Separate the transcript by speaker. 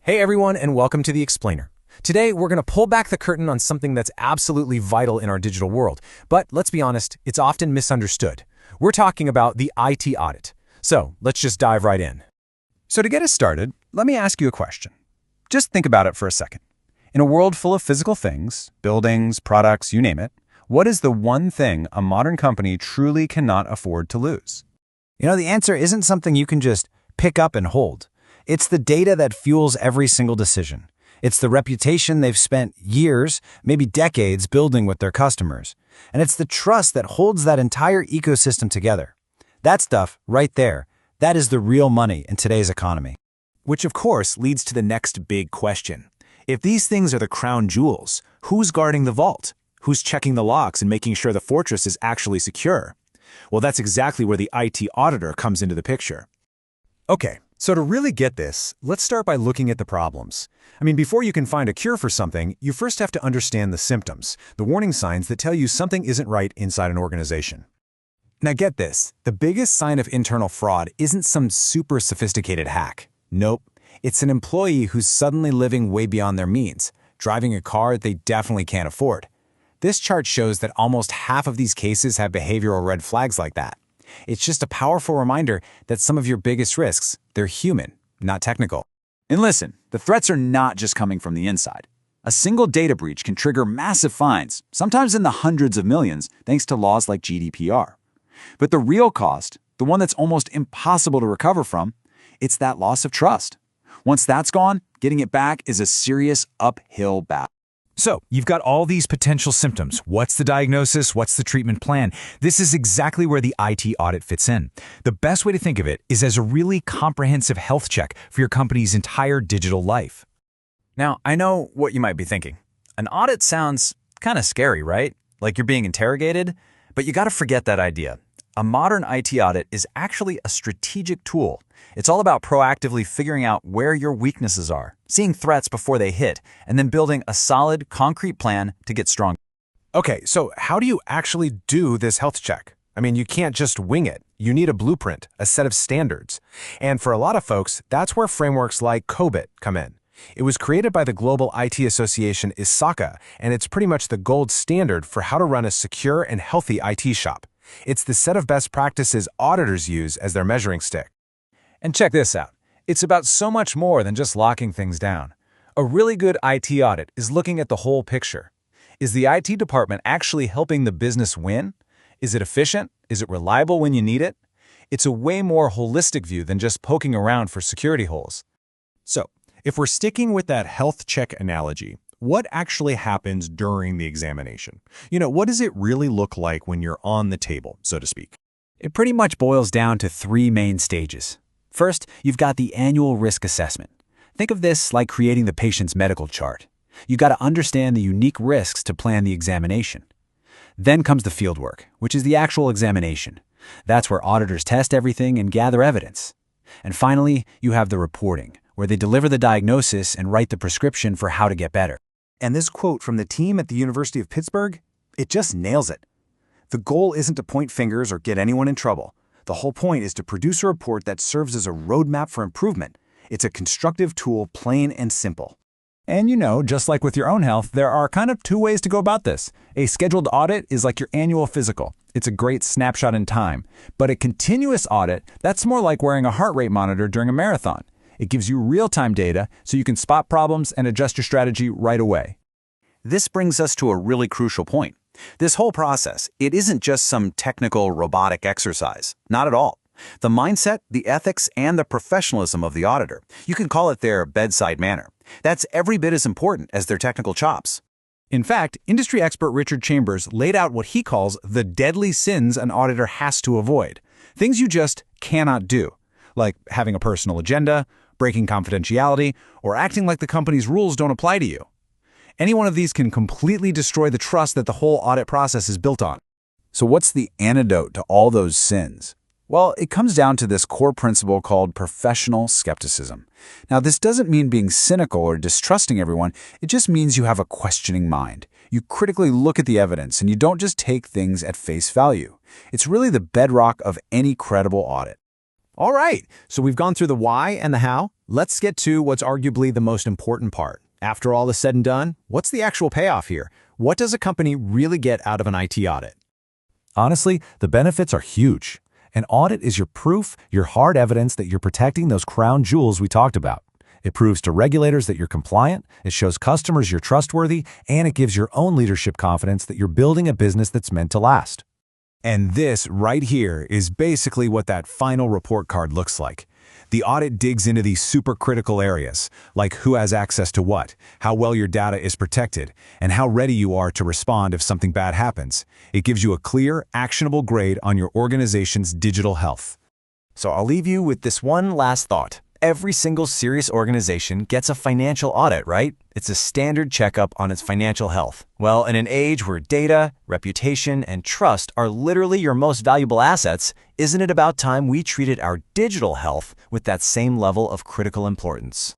Speaker 1: Hey everyone, and welcome to The Explainer. Today, we're going to pull back the curtain on something that's absolutely vital in our digital world, but let's be honest, it's often misunderstood. We're talking about the IT audit. So, let's just dive right in.
Speaker 2: So to get us started, let me ask you a question. Just think about it for a second. In a world full of physical things, buildings, products, you name it, what is the one thing a modern company truly cannot afford to lose?
Speaker 3: The answer isn't something you can just pick up and hold. It's the data that fuels every single decision. It's the reputation they've spent years, maybe decades, building with their customers. And it's the trust that holds that entire ecosystem together. That stuff, right there, that is the real money in today's economy.
Speaker 4: Which of course leads to the next big question. If these things are the crown jewels, who's guarding the vault? Who's checking the locks and making sure the fortress is actually secure? Well, that's exactly where the IT auditor comes into the picture.
Speaker 1: Okay, so to really get this, let's start by looking at the problems. Before you can find a cure for something, you first have to understand the symptoms, the warning signs that tell you something isn't right inside an organization. Now get this, the biggest sign of internal fraud isn't some super sophisticated hack. Nope, it's an employee who's suddenly living way beyond their means, driving a car they definitely can't afford. This chart shows that almost half of these cases have behavioral red flags like that. It's just a powerful reminder that some of your biggest risks, they're human, not technical.
Speaker 5: And listen, the threats are not just coming from the inside. A single data breach can trigger massive fines, sometimes in the hundreds of millions, thanks to laws like GDPR. But the real cost, the one that's almost impossible to recover from, it's that loss of trust. Once that's gone, getting it back is a serious uphill battle.
Speaker 4: So, you've got all these potential symptoms. What's the diagnosis? What's the treatment plan? This is exactly where the IT audit fits in. The best way to think of it is as a really comprehensive health check for your company's entire digital life.
Speaker 3: Now, I know what you might be thinking. An audit sounds kind of scary, right? Like you're being interrogated? But you got to forget that idea. A modern IT audit is actually a strategic tool. It's all about proactively figuring out where your weaknesses are, seeing threats before they hit, and then building a solid, concrete plan to get stronger.
Speaker 1: Okay, so how do you actually do this health check? You can't just wing it. You need a blueprint, a set of standards. And for a lot of folks, that's where frameworks like COBIT come in. It was created by the global IT association ISACA, and it's pretty much the gold standard for how to run a secure and healthy IT shop. It's the set of best practices auditors use as their measuring stick.
Speaker 4: And check this out. It's about so much more than just locking things down. A really good IT audit is looking at the whole picture. Is the IT department actually helping the business win? Is it efficient? Is it reliable when you need it? It's a way more holistic view than just poking around for security holes.
Speaker 1: So, if we're sticking with that health check analogy, what actually happens during the examination? What does it really look like when you're on the table, so to speak?
Speaker 3: It pretty much boils down to three main stages. First, you've got the annual risk assessment. Think of this like creating the patient's medical chart. You've got to understand the unique risks to plan the examination. Then comes the fieldwork, which is the actual examination. That's where auditors test everything and gather evidence. And finally, you have the reporting, where they deliver the diagnosis and write the prescription for how to get better.
Speaker 5: And this quote from the team at the University of Pittsburgh, it just nails it. The goal isn't to point fingers or get anyone in trouble. The whole point is to produce a report that serves as a roadmap for improvement. It's a constructive tool, plain and simple.
Speaker 2: And just like with your own health, there are kind of two ways to go about this. A scheduled audit is like your annual physical. It's a great snapshot in time. But a continuous audit, that's more like wearing a heart rate monitor during a marathon. It gives you real-time data so you can spot problems and adjust your strategy right away.
Speaker 5: This brings us to a really crucial point. This whole process, it isn't just some technical robotic exercise. Not at all. The mindset, the ethics, and the professionalism of the auditor, you can call it their bedside manner. That's every bit as important as their technical chops.
Speaker 4: In fact, industry expert Richard Chambers laid out what he calls the deadly sins an auditor has to avoid. Things you just cannot do, like having a personal agenda, breaking confidentiality, or acting like the company's rules don't apply to you. Any one of these can completely destroy the trust that the whole audit process is built on.
Speaker 5: So what's the antidote to all those sins? Well, it comes down to this core principle called professional skepticism. Now, this doesn't mean being cynical or distrusting everyone. It just means you have a questioning mind. You critically look at the evidence, and you don't just take things at face value. It's really the bedrock of any credible audit.
Speaker 4: All right, so we've gone through the why and the how. Let's get to what's arguably the most important part. After all is said and done, what's the actual payoff here? What does a company really get out of an IT audit?
Speaker 2: Honestly, the benefits are huge. An audit is your proof, your hard evidence that you're protecting those crown jewels we talked about. It proves to regulators that you're compliant, it shows customers you're trustworthy, and it gives your own leadership confidence that you're building a business that's meant to last.
Speaker 1: And this right here is basically what that final report card looks like. The audit digs into these super critical areas, like who has access to what, how well your data is protected, and how ready you are to respond if something bad happens. It gives you a clear, actionable grade on your organization's digital health.
Speaker 6: So I'll leave you with this one last thought. Every single serious organization gets a financial audit, right? It's a standard checkup on its financial health. Well, in an age where data, reputation, and trust are literally your most valuable assets, isn't it about time we treated our digital health with that same level of critical importance?